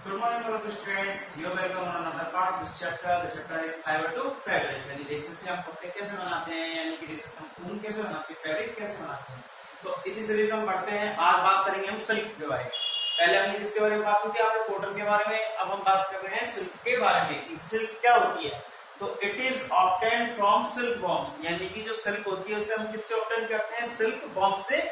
Good morning, fellow students. You are welcome on another part of this chapter. The chapter is fiber to fabric. यानी races से हम कपड़े कैसे बनाते हैं, यानी कि रेसेस हम ऊन कैसे बनाते हैं, फैब्रिक कैसे बनाते हैं. तो इसी सीरीज में हम पढ़ते हैं. आज बात करेंगे हम सिल्क के बारे में. पहले हमने किसके बारे में बात की थी, आपने कॉटन के बारे में. अब हम बात कर रहे हैं सिल्क के बारे में कि सिल्क क्या होती है. तो it is obtain from silk bombs, यानी कि जो सिल्क होती है उसे हम किससे ऑब्टेन करते हैं, सिल्क बॉम्ब से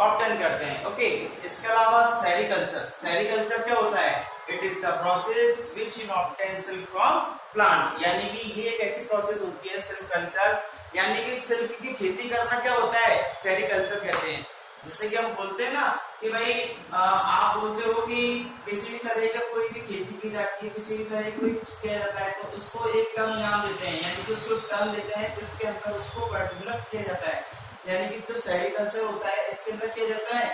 ऑब्टेन करते हैं. ओके. इसके अलावा सेरिकल्चर. सेरिकल्चर क्या होता है, it is the process which in obtain silk from plant, यानी कि ये एक ऐसी प्रोसेस होती है सिल्क कल्चर, यानी कि सिल्क की खेती करना क्या होता है, सेरिकल्चर कहते हैं. जैसे कि हम बोलते हैं ना कि भाई आप बोलते हो कि किसी भी तरह का कोई भी खेती की जाती है, किसी भी तरह कोई कुछ किया जाता है तो उसको एक टर्म नाम देते हैं, यानी कि उसको टर्म देते हैं जिसके अंदर उसको पर्टिकुलर किया जाता है. यानी कि जो सेरिकल्चर होता है इसके अंदर किया जाता है,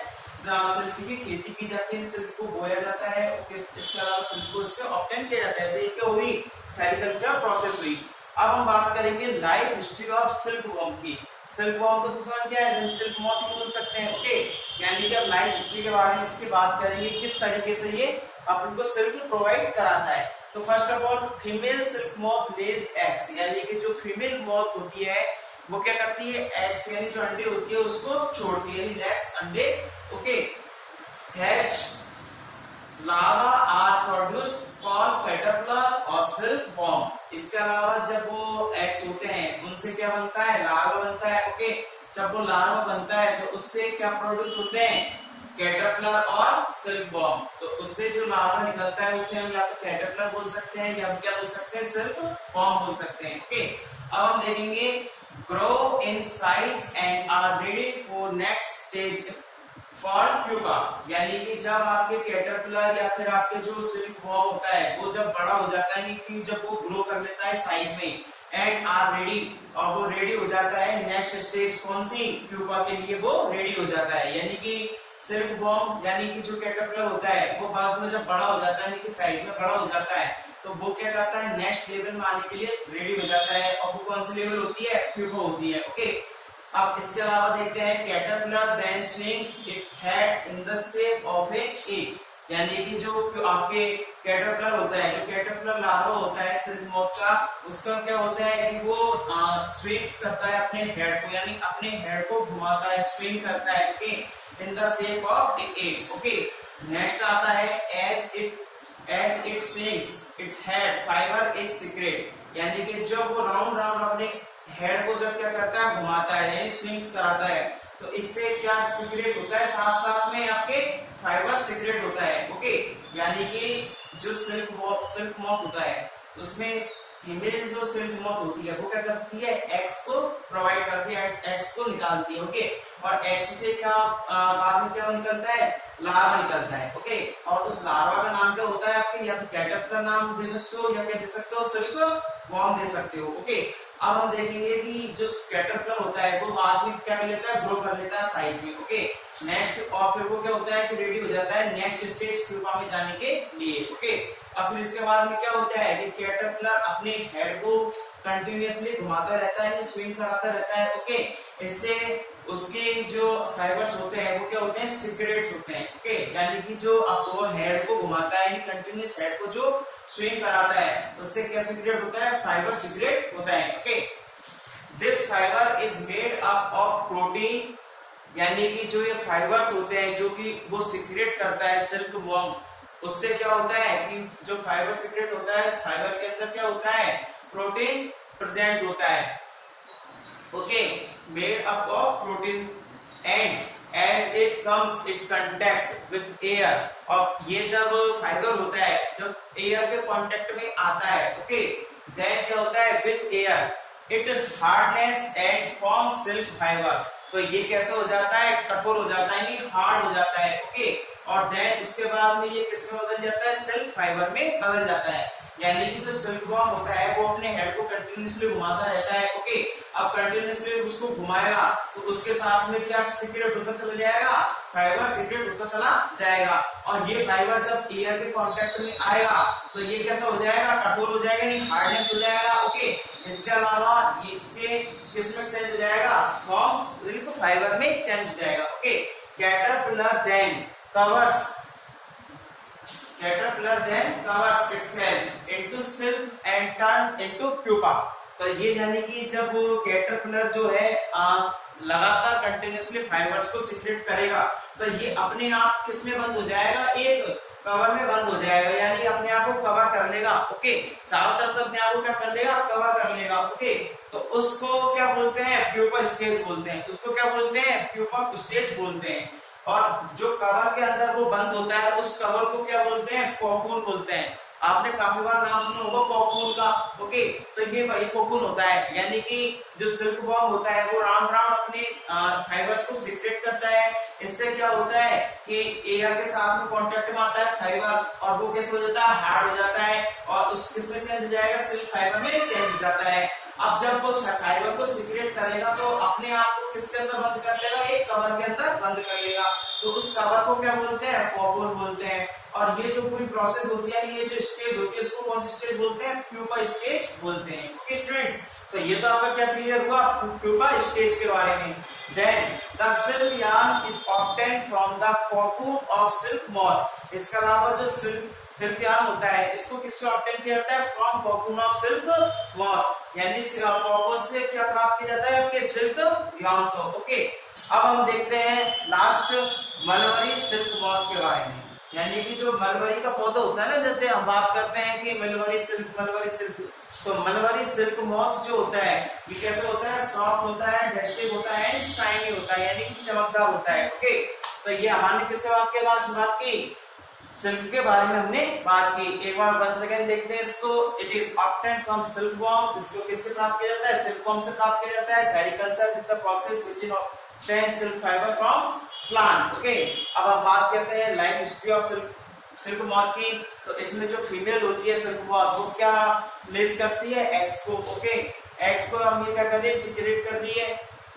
सिल्क की खेती की जाती है, सिल्क को बोया जाता है. इसके अलावा सिल्क को इससे ऑब्टेन किया जाता है. तो ये क्या हुई, सेरिकल्चर प्रोसेस हुई. अब हम बात करेंगे life history of silk worm की. सिल्क वॉर्म का दूसरा क्या है, सिल्क मॉथ भी बोल सकते हैं. ओके. यानी कि अब लाइफ हिस्ट्री के बारे में इसकी बात करेंगे, किस तरीके से ये अपन को सिल्क प्रोवाइड कराता है. तो first of all female silk moth Lay's eggs, यानी कि जो फीमेल मॉथ होती है वो क्या करती है, एग्स यानी जो अंडे होती है उसको छोड़ती है, यानी एग्स अंडे. Okay. Hatch larva are produced for caterpillar और सिल्क वॉर्म. इसके अलावा जब वो एग्स होते हैं उनसे क्या बनता है, लार्वा बनता है. ओके. जब वो लार्वा बनता है तो उससे क्या प्रोड्यूस होते हैं, कैटरपिलर और सिल्क वॉर्म. तो उससे जो लार्वा निकलता है उससे हम या तो कैटरपिलर बोल सकते हैं या हम क्या बोल सकते हैं, सिल्क वॉर्म बोल सकते हैं. ओके. अब हम देखेंगे grow in size and are ready for next stage called pupa, यानी कि जब आपके कैटरपिलर या फिर आपके जो सिल्क वॉर्म होता है वो जब बड़ा हो जाता है, कि जब वो ग्रो कर लेता है साइज में, एंड आर रेडी, और वो रेडी हो जाता है नेक्स्ट स्टेज कौन सी, प्यूपा के लिए वो रेडी हो जाता है. यानी कि सिल्क वॉर्म यानी कि जो कैटरपिलर होता है वो बाद में जब बड़ा हो जाता है, यानी कि साइज में बड़ा हो जाता है, तो वो क्या करता है, नेक्स्ट लेवल में आने के लिए रेडी हो जाता है. और वो कौन सी लेवल होती है, प्यूपा होती है. ओके. अब इसके अलावा देखते हैं caterpillar then swings it head in the shape of a egg, यानी कि जो आपके कैटरपिलर होता है, जो कैटरपिलर लार्वा होता है सिल्क मॉथ का, उसका क्या होता है कि वो स्विंग्स करता है अपने हेड को, यानी अपने हेड को घुमाता है, स्विंग करता है. Okay. In the shape of a egg. Okay. Next आता है as it swings its head fiber is secret, यानी कि जब वो राउंड राउंड अपने हेड को जब क्या करता है, घुमाता है, यानी स्विंग्स कराता है, तो इससे क्या सीक्रेट होता है, साथ साथ में आपके फाइबर सीक्रेट होता है. ओके. यानी कि जो सिल्क मॉथ होता है उसमें फीमेल जो सिल्क मॉथ होती है वो क्या करती है, एग्स को प्रोवाइड करती है, एग्स को निकालती है. ओके. और एग्स से क्या बाद में क्या निकलता है, लार्वा निकलता है. ओके. और उस लार्वा का नाम क्या होता है आपके, या तो कैटरपिलर नाम दे सकते हो या क्या दे सकते हो, सिल्क वॉर्म दे सकते हो. ओके. अब हम देखेंगे कि जो कैटरपिलर होता है वो बाद में क्या कर लेता है, ग्रो कर लेता है साइज में. ओके. नेक्स्ट और फिर वो क्या होता है कि रेडी हो जाता है नेक्स्ट स्टेज प्यूपा में जाने के लिए. ओके. अब फिर इसके बाद में क्या होता है कि कैटरपिलर अपने हेड को कंटिन्यूअसली घुमाता रहता है, स्विंग कराता रहता है. ओके. इससे उसके जो फाइबर्स होते हैं वो क्या होते हैं, सिक्रेट्स होते हैं. ओके. यानी कि जो आपको हेड को घुमाता है, कंटिन्यूअस हेड को जो स्विंग कराता है उससे क्या सिक्रेट होता है, फाइबर सिक्रेट होता है. Okay. This fibre is made up of protein, यानी कि जो ये फाइबर्स होते हैं जो कि वो सिक्रेट करता है सिल्क वॉर्म, उससे क्या होता है कि जो फाइबर सिक्रेट होता है, इस फाइबर के अंदर क्या होता है, प्रोटीन प्रेजेंट होता है. Okay. Made up of protein and as it comes in contact with air, और ये जब फाइबर होता है जब एयर के कांटेक्ट में आता है, ओके, देन क्या होता है, with air it hardness and forms silk fibre. तो ये कैसा हो जाता है, कठोर हो जाता है, यानी हार्ड हो जाता है. ओके. और देन उसके बाद में ये किस में बदल जाता है, सिल्क फाइबर में बदल जाता है. यानी कि जो सिल्क वॉर्म होता है वो अपने हेड को कंटिन्यूअसली घुमाता रहता है. ओके. अब कंटिन्यूअसली उसको घुमाएगा तो उसके साथ में क्या सीक्रेट होता चला जाएगा, फाइबर सीक्रेट होता चला जाएगा. और ये फाइबर जब एयर के कांटेक्ट में आएगा तो ये कैसा हो जाएगा, कठोर हो जाएगा, यानी हार्डनेस हो जाएगा. ओके. इसके अलावा इसके किसमें चेंज हो जाएगा, फॉर्म सिल्क फाइबर में चेंज हो जाएगा. Okay. Caterpillar then covers caterpillar then covers itself into silk and turns into pupa। तो ये यानी कि जब कैटरपिलर जो है लगातार कंटिन्यूअसली फाइबर्स को सीक्रेट करेगा तो ये अपने आप किसमें बंद हो जाएगा, एक कवर में बंद हो जाएगा, यानी अपने आप को कवर कर लेगा। ओके, चारों तरफ से अपने आप को क्या कर लेगा, कवर कर लेगा। ओके, तो उसको क्या बोलते हैं, प्यूपा स्टेज बोलते हैं। उसको क्या बोलते हैं, प्यूपा स्टेज बोलते हैं। और जो कवर के अंदर वो बंद होता है उस कवर को क्या बोलते हैं, कोकून बोलते हैं। आपने काफी बार नाम सुना होगा कोकून का। ओके, तो ये भाई कोकून होता है, यानी कि जो सिल्क वॉर्म होता है वो राउंड राउंड अपने फाइबर्स को सीक्रेट करता है। इससे क्या होता है कि एयर के साथ में कांटेक्ट में आता है फाइबर और वो कैसे हो जाता है, हार्ड हो जाता है और उस किसमें चेंज हो जाएगा, सिल्क फाइबर में चेंज हो जाता है। अब जब वो फाइबर को सीक्रेट करेगा तो अपने आप को किसके अंदर बंद कर लेगा, एक कवर के अंदर बंद कर लेगा। तो उस कवर को क्या बोलते हैं, कोकून बोलते हैं। और ये जो पूरी प्रोसेस होती है, ये जो स्टेज होती है, इसको कौन सी स्टेज बोलते हैं, प्यूपा स्टेज बोलते हैं। ओके स्टूडेंट्स, तो ये तो आपका क्या क्लियर हुआ प्यूपा स्टेज के बारे में। Then the silk yarn is obtained from the cocoon of silk moth। इसके अलावा जो सिल्क यार्न होता है इसको किससे ऑब्टेन किया जाता है, from cocoon of silk moth, यानी कोकून से क्या प्राप्त किया जाता है, आपके सिल्क यार्न को। ओके, अब हम देखते हैं लास्ट मलबरी सिल्क मॉथ के बारे में। यानी कि जो मलबरी का पौधा होता है ना, जैसे हम बात करते हैं कि मलबरी सिल्क, तो मलबरी सिल्क मॉथ जो होता है ये कैसे होता है, सॉफ्ट होता है, डस्टी होता है, शाइनी होता है, यानी कि चमकदार होता है। ओके, तो ये हमारे किससे बात की, सिल्क के बारे में हमने बात की। एक बार वन सेकेंड देखते हैं इसको। It is obtained from silk worm. इसको किससे प्राप्त किया जाता है, सिल्क वॉर्म से प्राप्त किया जाता है। Sericulture is the process which obtain silk fibre from plant. Okay, अब हम बात करते हैं life history of silk moth की। तो इसमें जो फीमेल होती है सिल्क मॉथ वो क्या लेस करती है, एग्स को। ओके, एग्स को हम ये क्या कर रही है, सीक्रेट कर रही है,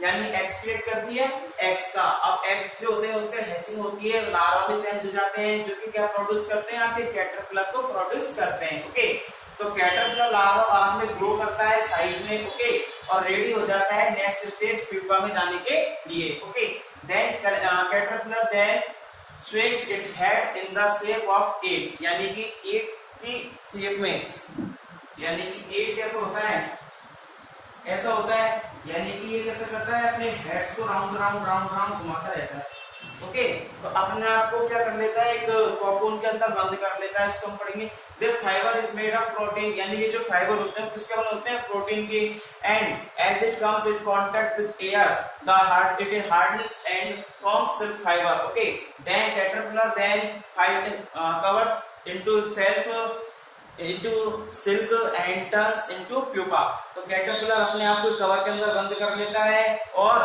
यानी एग्स क्रिएट करती है एग्स का। अब एग्स जो होते हैं उसका हैचिंग होती है, लार्वा में चेंज हो जाते हैं, जो कि क्या प्रोड्यूस करते हैं, आपके कैटरपिलर को प्रोड्यूस करते हैं। ओके, तो कैटरपिलर लार्वा बाद में ग्रो करता है साइज में। ओके, और रेडी हो जाता है नेक्स्ट स्टेज प्यूपा में जाने के लिए। Okay, then caterpillar then swings its head in the shape of 8, यानी कि 8 की शेप में, यानी कि 8 कैसा होता है, ऐसा होता है, यानी कि ये कैसे करता है, अपने हेड्स को राउंड राउंड घुमाता रहता है। ओके, तो अपने आप को क्या कर लेता है, एक कोकून के अंदर बंद कर लेता है। इसको हम पढ़ेंगे। This fibre is made of protein, यानी ये जो फाइबर होते हैं किसके बने होते हैं, प्रोटीन के। And as it comes in contact with air the hard it is hardness and forms silk fibre. Okay, then caterpillar then covers into self into silk and turns into pupa। तो कैटरपिलर अपने आप को cover के अंदर बंद कर लेता है और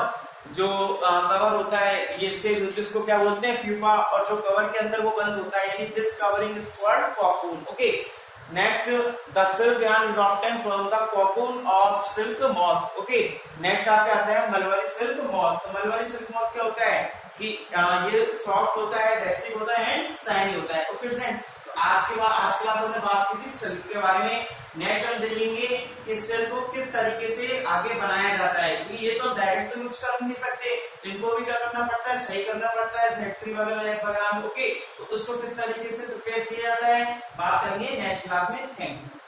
जो कवर होता है, ये स्टेज होती है, इसको क्या बोलते हैं, प्यूपा। और जो कवर के अंदर वो बंद होता है, यानी this covering is called cocoon. Okay, next the silk yarn is obtained from the cocoon of silk moth. Okay, next आपके आता है मलबरी सिल्क मॉथ। तो मलबरी सिल्क मॉथ क्या होता है कि ये सॉफ्ट होता है, डस्टी होता है एंड शाइनी होता है। ओके स्टूडेंट, आज क्लास हमने बात की थी सिल्क के बारे में। नेक्स्ट हम देखेंगे कि सिल्क को किस तरीके से आगे बनाया जाता है, क्योंकि ये तो डायरेक्ट तो यूज कर नहीं सकते, इनको भी क्या करना पड़ता है, सही करना पड़ता है फैक्ट्री वगैरह में। ओके, तो उसको किस तरीके से प्रिपेयर किया जाता है बात करेंगे नेक्स्ट क्लास में। Thank you.